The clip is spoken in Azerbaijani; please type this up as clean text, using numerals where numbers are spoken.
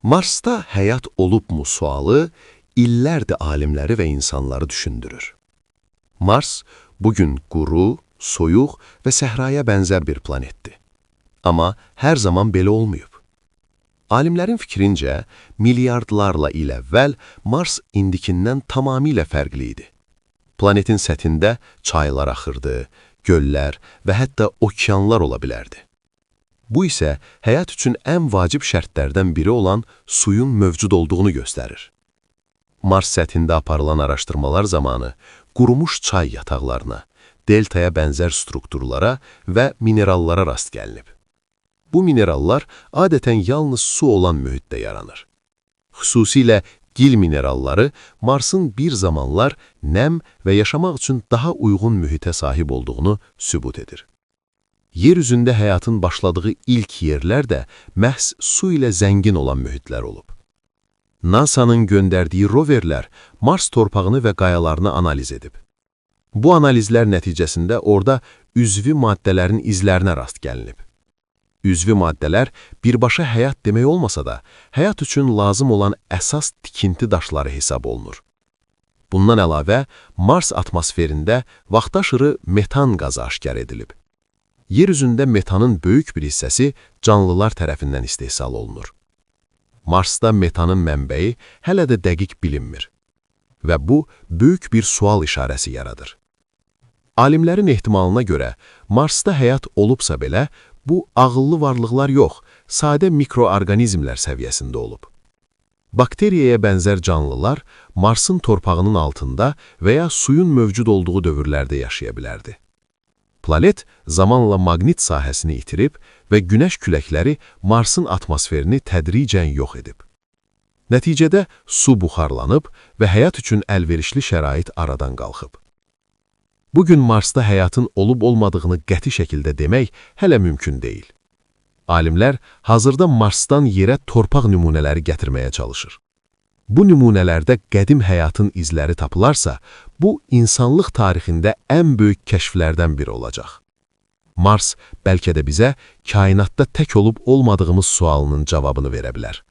Marsda həyat olubmu sualı illərdir alimləri və insanları düşündürür. Mars bugün quru, soyuq və səhraya bənzər bir planetdir. Amma hər zaman belə olmayıb. Alimlərin fikrincə, milyardlarla il əvvəl Mars indikindən tamamilə fərqli idi. Planetin səthində çaylar axırdı, göllər və hətta okeanlar ola bilərdi. Bu isə həyat üçün ən vacib şərtlərdən biri olan suyun mövcud olduğunu göstərir. Mars səthində aparılan araşdırmalar zamanı qurumuş çay yataqlarına, deltaya bənzər strukturlara və minerallara rast gəlinib. Bu minerallar adətən yalnız su olan mühitdə yaranır. Xüsusilə gil mineralları Marsın bir zamanlar nəm və yaşamaq üçün daha uyğun mühitə sahib olduğunu sübut edir. Yer üzündə həyatın başladığı ilk yerlər də məhz su ilə zəngin olan mühitlər olub. NASA-nın göndərdiyi roverlər Mars torpağını və qayalarını analiz edib. Bu analizlər nəticəsində orada üzvi maddələrin izlərinə rast gəlinib. Üzvi maddələr birbaşa həyat demək olmasa da, həyat üçün lazım olan əsas tikinti daşları hesab olunur. Bundan əlavə, Mars atmosferində vaxtaşırı metan qazı aşkar edilib. Yer üzündə metanın böyük bir hissəsi canlılar tərəfindən istehsal olunur. Marsda metanın mənbəyi hələ də dəqiq bilinmir və bu, böyük bir sual işarəsi yaradır. Alimlərin ehtimalına görə, Marsda həyat olubsa belə, bu ağıllı varlıqlar yox, sadə mikroorqanizmlər səviyyəsində olub. Bakteriyaya bənzər canlılar Marsın torpağının altında və ya suyun mövcud olduğu dövrlərdə yaşaya bilərdi. Planet zamanla maqnit sahəsini itirib və günəş küləkləri Marsın atmosferini tədricən yox edib. Nəticədə su buxarlanıb və həyat üçün əlverişli şərait aradan qalxıb. Bugün Marsda həyatın olub-olmadığını qəti şəkildə demək hələ mümkün deyil. Alimlər hazırda Marsdan yerə torpaq nümunələri gətirməyə çalışır. Bu nümunələrdə qədim həyatın izləri tapılarsa, bu insanlıq tarixində ən böyük kəşflərdən biri olacaq. Mars bəlkə də bizə kainatda tək olub-olmadığımız sualının cavabını verə bilər.